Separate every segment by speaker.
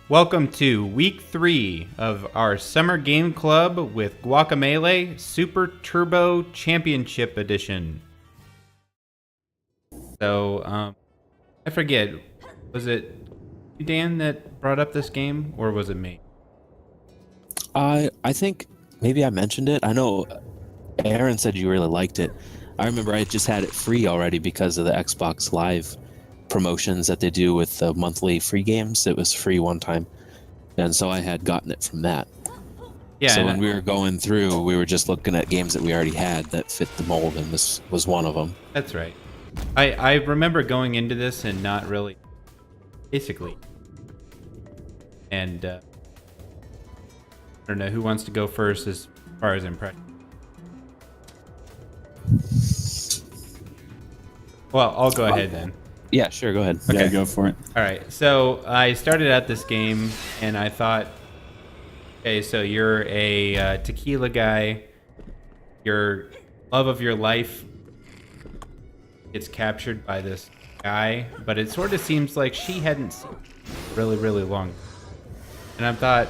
Speaker 1: Welcome to week 3 of our Summer Game Club with Guacamelee Super Turbo Championship Edition. So, I forget, was it you, Dan, that brought up this game, or was it me?
Speaker 2: I think maybe I mentioned it. I know Aaron said you really liked it. I remember I just had it free already because of the Xbox Live promotions that they do with the monthly free games. It was free one time, and so I had gotten it from that.
Speaker 1: Yeah.
Speaker 2: So when we were going through, we were just looking at games that we already had that fit the mold, and this was one of them.
Speaker 1: That's right. I remember going into this and not really, basically. And I don't know who wants to go first as far as impression. Well, I'll go ahead then.
Speaker 2: Yeah, sure, go ahead.
Speaker 3: Okay, go for it.
Speaker 1: All right, so I started out this game and I thought, okay, so you're a tequila guy. Your love of your life gets captured by this guy, but it sort of seems like she hadn't seen really, really long. And I thought,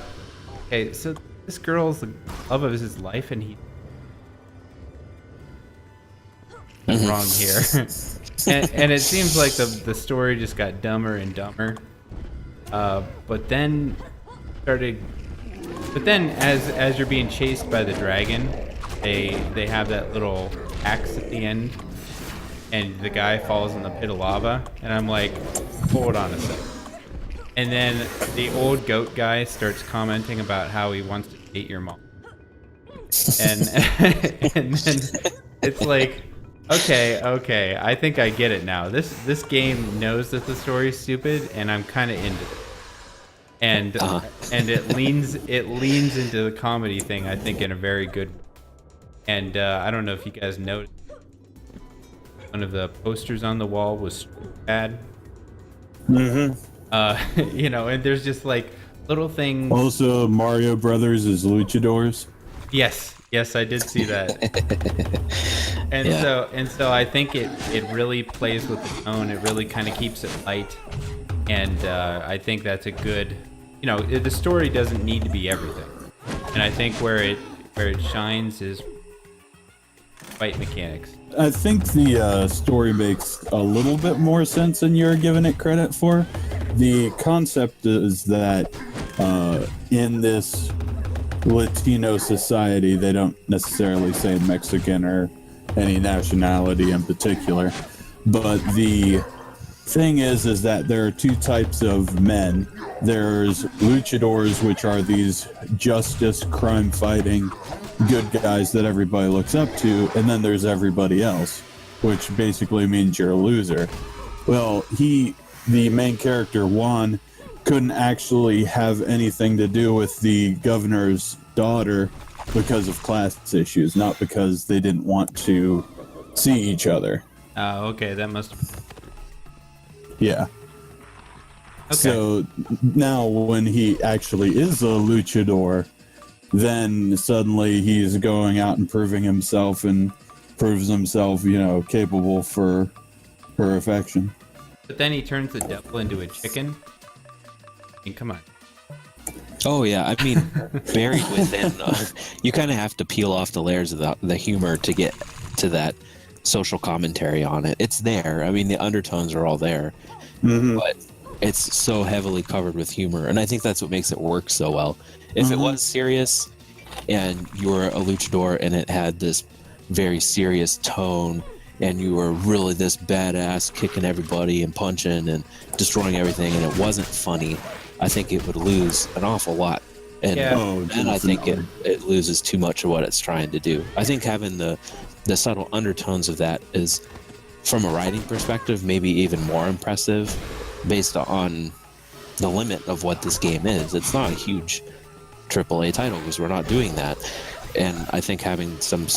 Speaker 1: okay, so this girl's the love of his life, and he wrong here. and it seems like the story just got dumber and dumber. But then as you're being chased by the dragon, they have that little axe at the end, and the guy falls in the pit of lava, and I'm like, hold on a second. And then the old goat guy starts commenting about how he wants to date your mom. And and then it's like, okay, I think I get it now. This game knows that the story's stupid, and I'm kind of into it. And it leans into the comedy thing, I think, in a very good way. And I don't know if you guys noticed, one of the posters on the wall was bad. And there's just like little things.
Speaker 3: Also, Mario Brothers is luchadors.
Speaker 1: Yes, I did see that. And
Speaker 2: Yeah.
Speaker 1: so I think it really plays with the tone. It really kind of keeps it light, and I think that's a good. The story doesn't need to be everything, and I think where it shines is fight mechanics.
Speaker 3: I think the story makes a little bit more sense than you're giving it credit for. The concept is that in this Latino society, they don't necessarily say Mexican or any nationality in particular, but the thing is that there are two types of men. There's luchadors, which are these justice, crime-fighting good guys that everybody looks up to, and then there's everybody else, which basically means you're a loser. Well, the main character, Juan, couldn't actually have anything to do with the governor's daughter because of class issues, not because they didn't want to see each other.
Speaker 1: Okay, that must.
Speaker 3: Yeah.
Speaker 1: Okay.
Speaker 3: So now when he actually is a luchador, then suddenly he's going out and proving himself and proves himself, capable for her affection.
Speaker 1: But then he turns the devil into a chicken. I mean, come on.
Speaker 2: Oh yeah, I mean, buried within, you kind of have to peel off the layers of the humor to get to that social commentary on it. It's there. I mean, the undertones are all there, but it's so heavily covered with humor, and I think that's what makes it work so well. If it was serious, and you were a luchador, and it had this very serious tone, and you were really this badass, kicking everybody and punching and destroying everything, and it wasn't funny, I think it would lose an awful lot. And then I think it loses too much of what it's trying to do. I think having the subtle undertones of that is, from a writing perspective, maybe even more impressive based on the limit of what this game is. It's not a huge AAA title because we're not doing that. And I think having some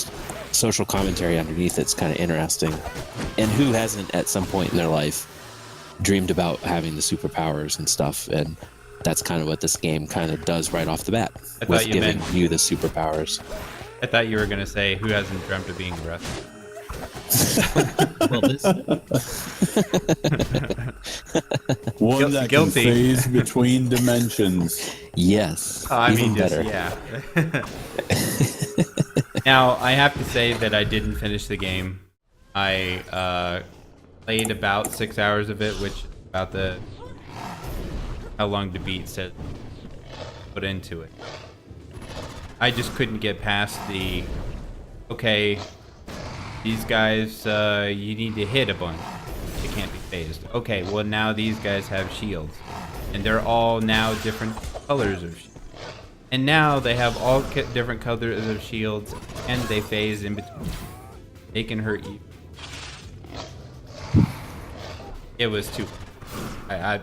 Speaker 2: social commentary underneath it's kind of interesting. And who hasn't at some point in their life dreamed about having the superpowers and stuff? And that's kind of what this game kind of does right off the bat with giving you the superpowers.
Speaker 1: I thought you were going to say, who hasn't dreamt of being a wrestler?
Speaker 2: Well, this
Speaker 3: One that
Speaker 1: Guilty.
Speaker 3: can phase between dimensions.
Speaker 2: yes,
Speaker 1: I
Speaker 2: even
Speaker 1: mean, just,
Speaker 2: better.
Speaker 1: yeah. Now, I have to say that I didn't finish the game. I played about 6 hours of it, which is about how long to beat said put into it. I just couldn't get past okay, these guys, you need to hit a bunch. They can't be phased. Okay, well now these guys have shields. And they're all now different colors of shields. And now they have all different colors of shields, and they phase in between. They can hurt you. It was too... I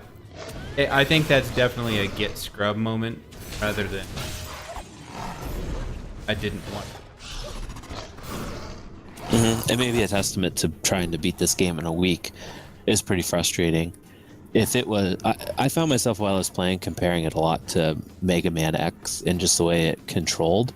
Speaker 1: think that's definitely a get scrub moment, rather than... I didn't want it.
Speaker 2: Mm-hmm. It may be a testament to trying to beat this game in a week. It's pretty frustrating. If it was, I found myself while I was playing comparing it a lot to Mega Man X and just the way it controlled,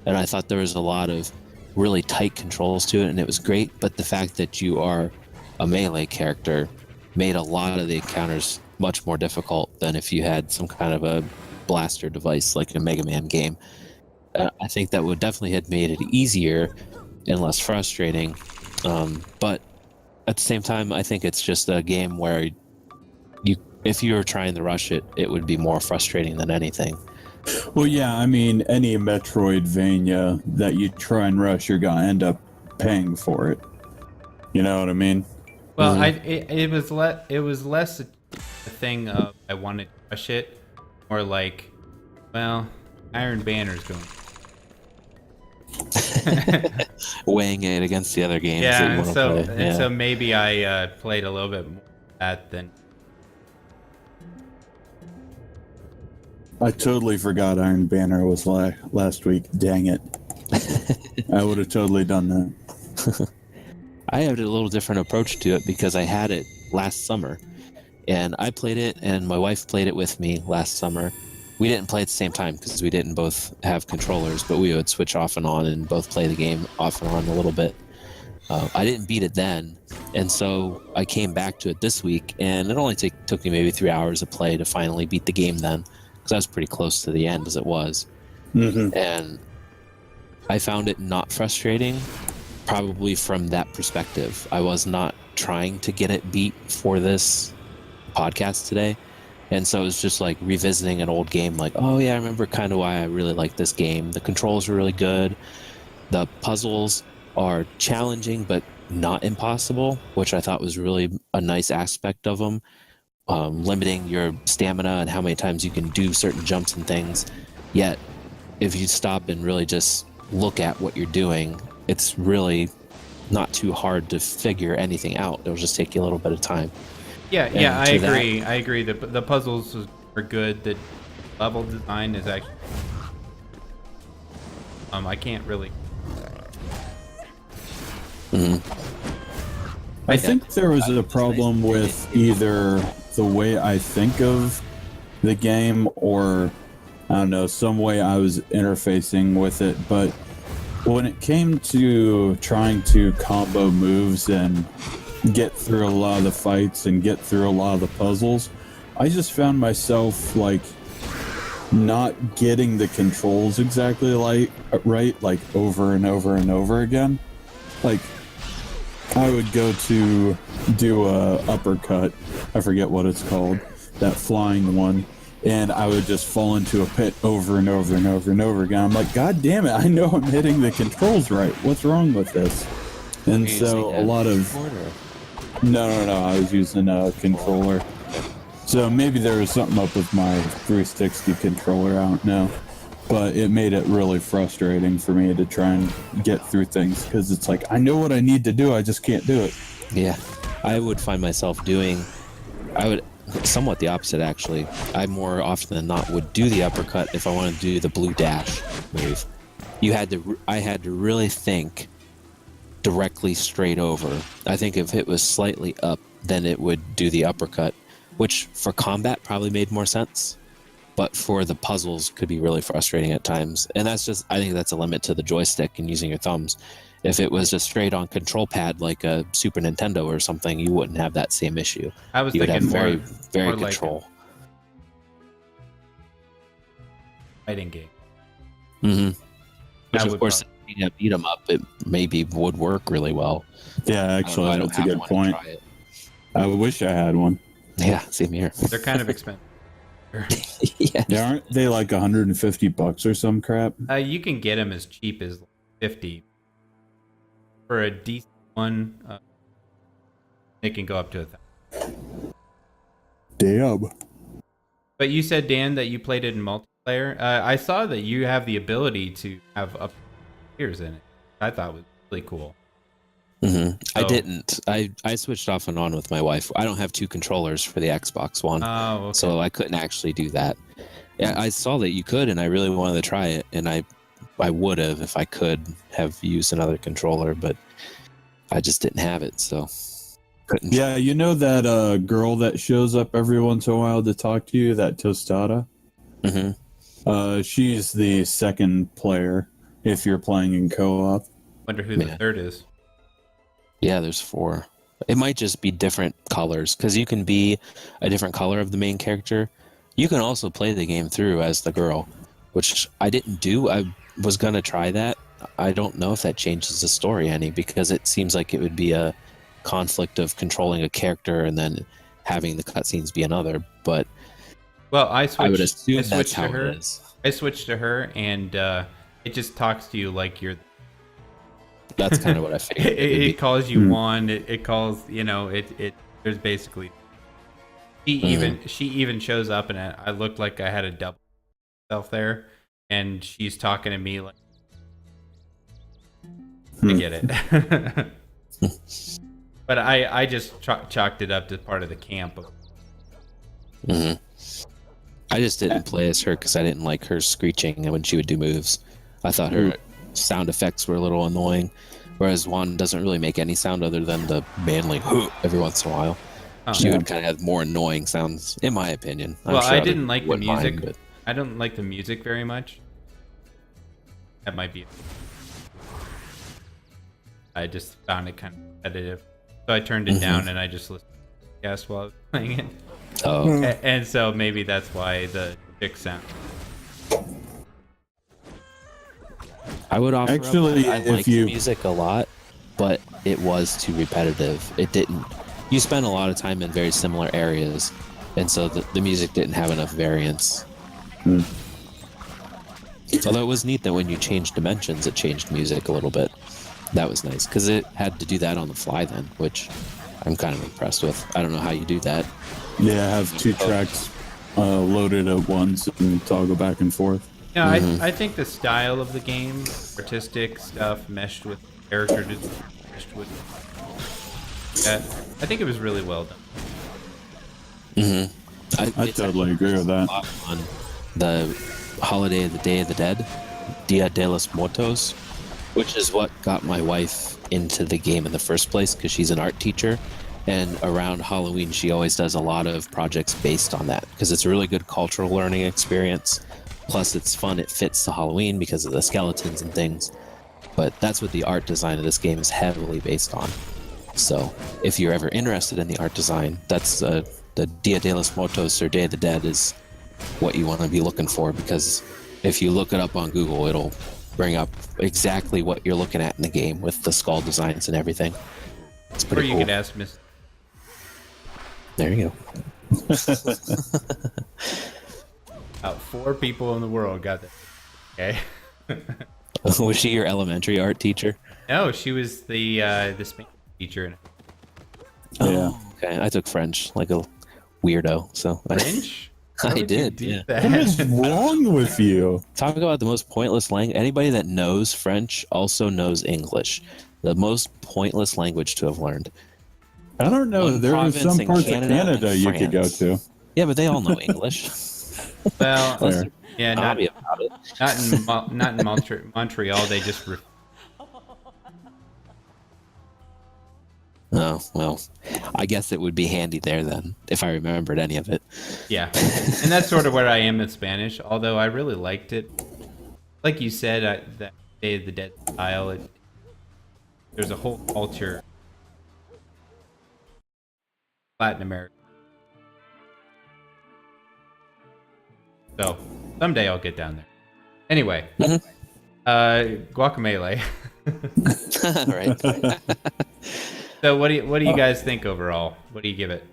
Speaker 2: and I thought there was a lot of really tight controls to it, and it was great. But the fact that you are a melee character made a lot of the encounters much more difficult than if you had some kind of a blaster device like a Mega Man game. I think that would definitely have made it easier and less frustrating. But at the same time, I think it's just a game where if you were trying to rush it, it would be more frustrating than anything.
Speaker 3: Well, yeah, I mean, any Metroidvania that you try and rush, you're gonna end up paying for it. You know what I mean?
Speaker 1: Well, it was less a thing of I wanted to rush it, or like, well, Iron Banner's going.
Speaker 2: Weighing it against the other games that you
Speaker 1: Yeah,
Speaker 2: want to
Speaker 1: so
Speaker 2: play.
Speaker 1: so maybe I played a little bit more of that than.
Speaker 3: I totally forgot Iron Banner was last week. Dang it. I would have totally done that.
Speaker 2: I had a little different approach to it because I had it last summer, and I played it, and my wife played it with me last summer. We didn't play at the same time because we didn't both have controllers, but we would switch off and on and both play the game off and on a little bit. I didn't beat it then, and so I came back to it this week, and it only took me maybe 3 hours of play to finally beat the game then, because I was pretty close to the end as it was.
Speaker 3: Mm-hmm.
Speaker 2: And I found it not frustrating, probably from that perspective. I was not trying to get it beat for this podcast today. And so it was just like revisiting an old game, like, oh yeah, I remember kind of why I really like this game. The controls are really good. The puzzles are challenging, but not impossible, which I thought was really a nice aspect of them. Limiting your stamina and how many times you can do certain jumps and things. Yet, if you stop and really just look at what you're doing, it's really not too hard to figure anything out. It'll just take you a little bit of time.
Speaker 1: Yeah,
Speaker 2: And
Speaker 1: I
Speaker 2: to
Speaker 1: agree. I agree. The puzzles are good. The level design is actually. I can't really.
Speaker 3: I think there was a problem with either the way I think of the game or, I don't know, some way I was interfacing with it. But when it came to trying to combo moves and get through a lot of the fights and get through a lot of the puzzles, I just found myself like not getting the controls exactly right, like over and over and over again. Like, I would go to do a uppercut, I forget what it's called, that flying one, and I would just fall into a pit over and over and over and over again. I'm like, God damn it, I know I'm hitting the controls right. What's wrong with this? And so a lot of... No, I was using a controller. So maybe there was something up with my 360 controller, I don't know. But it made it really frustrating for me to try and get through things, because it's like, I know what I need to do, I just can't do it.
Speaker 2: Yeah, I would find myself somewhat the opposite, actually. I more often than not would do the uppercut if I wanted to do the blue dash move. I had to really think directly straight over. I think if it was slightly up, then it would do the uppercut, which for combat probably made more sense, but for the puzzles could be really frustrating at times. And I think that's a limit to the joystick and using your thumbs. If it was a straight-on control pad like a Super Nintendo or something, you wouldn't have that same issue.
Speaker 1: I was
Speaker 2: You would have
Speaker 1: thinking
Speaker 2: very,
Speaker 1: more,
Speaker 2: very
Speaker 1: more like
Speaker 2: control.
Speaker 1: a fighting game.
Speaker 2: Mm-hmm. Which,
Speaker 1: That
Speaker 2: of
Speaker 1: would
Speaker 2: course, being a beat 'em up, it maybe would work really well.
Speaker 3: Yeah,
Speaker 2: I
Speaker 3: actually,
Speaker 2: don't
Speaker 3: that's a
Speaker 2: have
Speaker 3: good
Speaker 2: one to
Speaker 3: point.
Speaker 2: try it.
Speaker 3: I wish I had one.
Speaker 2: Yeah, same here.
Speaker 1: They're kind of expensive.
Speaker 2: Yeah.
Speaker 3: Yeah, aren't they like $150 or some crap?
Speaker 1: You can get them as cheap as 50 for a decent one. It can go up to 1,000.
Speaker 3: Damn.
Speaker 1: But you said, Dan, that you played it in multiplayer. I saw that you have the ability to have up to players in it. I thought it was really cool.
Speaker 2: Mm-hmm. I
Speaker 1: So-
Speaker 2: didn't. I switched off and on with my wife. I don't have two controllers for the Xbox One,
Speaker 1: Oh, okay.
Speaker 2: so I couldn't actually do that. Yeah, I saw that you could, and I really wanted to try it, and I would have if I could have used another controller, but I just didn't have it, so couldn't.
Speaker 3: Yeah, you know that girl that shows up every once in a while to talk to you, that Tostada?
Speaker 2: Mm-hmm.
Speaker 3: She's the second player if you're playing in co-op.
Speaker 1: Wonder who the
Speaker 2: Man.
Speaker 1: third is.
Speaker 2: Yeah, there's 4. It might just be different colors, because you can be a different color of the main character. You can also play the game through as the girl, which I didn't do. I was going to try that. I don't know if that changes the story any, because it seems like it would be a conflict of controlling a character and then having the cutscenes be another. But
Speaker 1: Well, I switched.
Speaker 2: I would assume
Speaker 1: I
Speaker 2: that's
Speaker 1: switched
Speaker 2: how
Speaker 1: to her.
Speaker 2: it is.
Speaker 1: I switched to her, and it just talks to you like you're.
Speaker 2: That's kind of what I figured.
Speaker 1: It,
Speaker 2: It would
Speaker 1: it
Speaker 2: be.
Speaker 1: calls you one. It calls, it. There's basically. She even shows up, and I looked like I had a double self there, and she's talking to me like. I get it. But I just chalked it up to part of the camp.
Speaker 2: Mhm. I just didn't play as her because I didn't like her screeching when she would do moves. I thought her sound effects were a little annoying, whereas Juan doesn't really make any sound other than the manly every once in a while.
Speaker 1: Oh.
Speaker 2: She would kind of have more annoying sounds, in my opinion. I'm
Speaker 1: Well,
Speaker 2: sure
Speaker 1: I
Speaker 2: other
Speaker 1: didn't like the
Speaker 2: wouldn't mind,
Speaker 1: music.
Speaker 2: but-
Speaker 1: I don't like the music very much. That might be. I just found it kind of repetitive, so I turned it down and I just listened to the podcast while I was playing it.
Speaker 2: Oh,
Speaker 1: And so maybe that's why the chick sound.
Speaker 2: I would offer
Speaker 3: Actually,
Speaker 2: up, I
Speaker 3: if
Speaker 2: like
Speaker 3: you-
Speaker 2: the music a lot, but it was too repetitive. It didn't. You spent a lot of time in very similar areas, and so the music didn't have enough variance. Although it was neat that when you changed dimensions, it changed music a little bit. That was nice because it had to do that on the fly then, which I'm kind of impressed with. I don't know how you do that.
Speaker 3: Yeah, I have 2 tracks loaded at once and toggle back and forth.
Speaker 1: No, I think the style of the game, artistic stuff meshed with character design, meshed with. I think it was really well done.
Speaker 3: I totally agree with that.
Speaker 2: On the holiday of the Day of the Dead, Dia de los Muertos, which is what got my wife into the game in the first place because she's an art teacher. And around Halloween, she always does a lot of projects based on that because it's a really good cultural learning experience. Plus, it's fun. It fits to Halloween because of the skeletons and things. But that's what the art design of this game is heavily based on. So, if you're ever interested in the art design, that's the Dia de los Muertos or Day of the Dead is what you want to be looking for because if you look it up on Google, it'll bring up exactly what you're looking at in the game with the skull designs and everything. It's
Speaker 1: Or
Speaker 2: pretty
Speaker 1: you
Speaker 2: cool.
Speaker 1: could ask Miss.
Speaker 2: There you
Speaker 1: About 4 people in the world got that. Okay.
Speaker 2: go. Was she your elementary art teacher?
Speaker 1: No, she was the Spanish teacher.
Speaker 3: Yeah.
Speaker 2: Oh, okay. I took French like a weirdo, so
Speaker 1: French? Why
Speaker 2: I
Speaker 1: would you
Speaker 2: did.
Speaker 1: do
Speaker 2: Yeah.
Speaker 1: that?
Speaker 3: What is wrong with you?
Speaker 2: Talk about the most pointless language. Anybody that knows French also knows English. The most pointless language to have learned.
Speaker 3: I don't know.
Speaker 2: One
Speaker 3: There are
Speaker 2: province
Speaker 3: some
Speaker 2: in
Speaker 3: parts
Speaker 2: Canada
Speaker 3: of Canada
Speaker 2: and
Speaker 3: you could go
Speaker 2: France.
Speaker 3: to.
Speaker 2: Yeah, but they all know English.
Speaker 1: Well,
Speaker 3: Fair.
Speaker 1: yeah, not
Speaker 2: Snobby about it.
Speaker 1: not in Montreal. They just
Speaker 2: Oh, well, I guess it would be handy there then, if I remembered any of it.
Speaker 1: yeah, and that's sort of where I am in Spanish. Although I really liked it, like you said, that Day of the Dead style. there's a whole culture, Latin America. So someday I'll get down there. Anyway, Guacamelee.
Speaker 2: Right.
Speaker 1: So what do you guys think overall? What do you give it?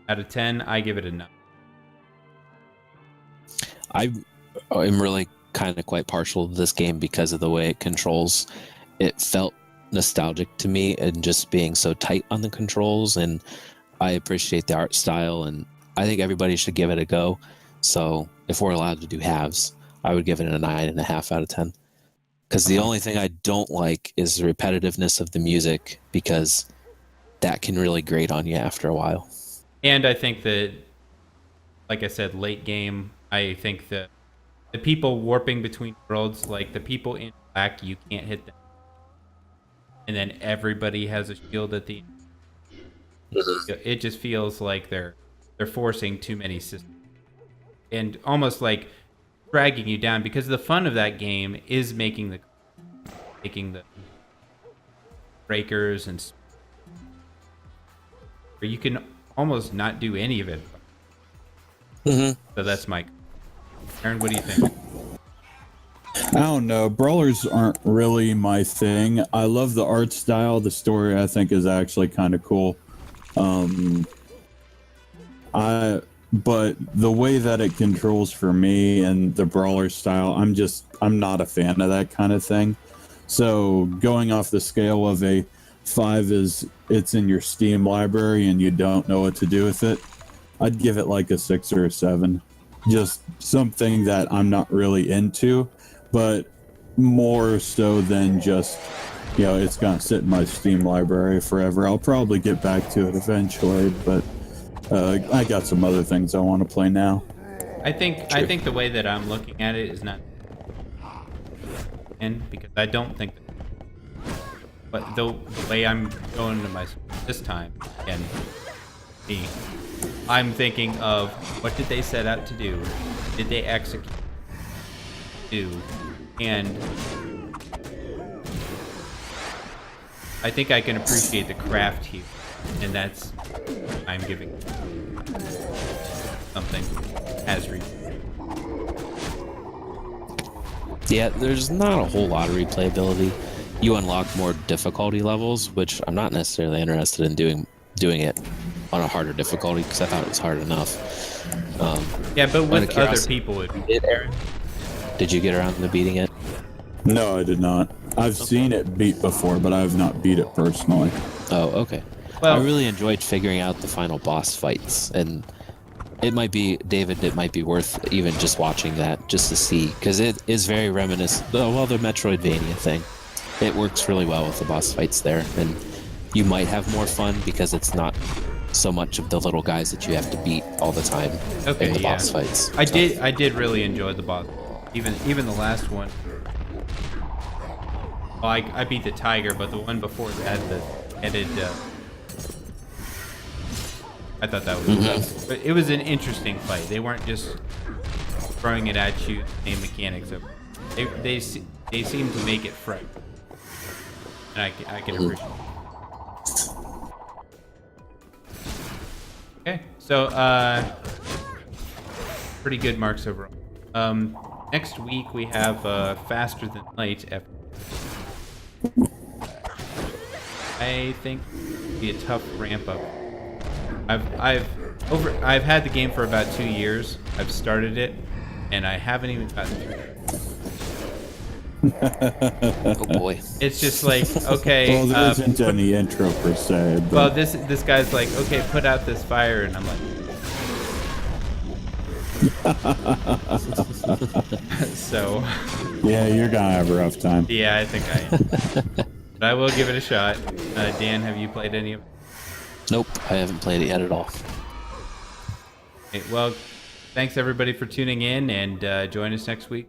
Speaker 1: Out of 10, I give it a 9.
Speaker 2: I'm really kind of quite partial to this game because of the way it controls. It felt nostalgic to me and just being so tight on the controls, and I appreciate the art style, and I think everybody should give it a go. So if we're allowed to do halves, I would give it a 9.5 out of 10. Because the only thing I don't like is the repetitiveness of the music, because that can really grate on you after a while.
Speaker 1: And I think that, like I said, late game, I think that the people warping between worlds, like the people in black, you can't hit them. And then everybody has a shield at the end. It just feels like they're forcing too many systems. And almost like dragging you down, because the fun of that game is making the breakers, and where you can almost not do any of it. So that's my... Aaron, what do you think?
Speaker 3: I don't know. Brawlers aren't really my thing. I love the art style. The story, I think, is actually kind of cool. But the way that it controls for me and the brawler style, I'm not a fan of that kind of thing. So going off the scale of a 5 is it's in your Steam library and you don't know what to do with it, I'd give it like a 6 or a 7. Just something that I'm not really into, but more so than just, it's gonna sit in my Steam library forever. I'll probably get back to it eventually, but I got some other things I want to play now.
Speaker 1: I think the way that I'm looking at it is not, because I don't think that, but the way I'm going to my this time, and I'm thinking of what did they set out to do? Did they execute? And I think I can appreciate the craft here, and that's I'm giving something as reason.
Speaker 2: Yeah, there's not a whole lot of replayability. You unlock more difficulty levels, which I'm not necessarily interested in doing it on a harder difficulty, because I thought it was hard enough.
Speaker 1: Yeah, but with other people, it'd be...
Speaker 2: Did you get around to beating it?
Speaker 3: No, I did not. I've seen it beat before, but I have not beat it personally.
Speaker 2: Oh, okay.
Speaker 1: Well,
Speaker 2: I really enjoyed figuring out the final boss fights, and it might be, David, it might be worth even just watching that, just to see, because it is very reminiscent, the Metroidvania thing. It works really well with the boss fights there, and you might have more fun because it's not so much of the little guys that you have to beat all the time in the boss fights.
Speaker 1: I did really enjoy the boss, even the last one. Well, I beat the tiger, but the one before that, the headed. I thought that was, but it was an interesting fight. They weren't just throwing it at you. Same mechanics of they seem to make it fresh, and I can appreciate it. Okay, so pretty good marks overall. Next week we have Faster Than Light. I think it'll be a tough ramp up. I've had the game for about 2 years. I've started it, and I haven't even gotten through it.
Speaker 2: Oh boy!
Speaker 1: It's just like, okay.
Speaker 3: Well, there isn't any intro per se. But...
Speaker 1: Well, this guy's like, okay, put out this fire, and I'm like, so.
Speaker 3: Yeah, you're gonna have a rough time.
Speaker 1: Yeah, I think I am. But I will give it a shot. Dan, have you played any of it?
Speaker 2: Nope, I haven't played it yet at all.
Speaker 1: Okay, well, thanks everybody for tuning in, and join us next week.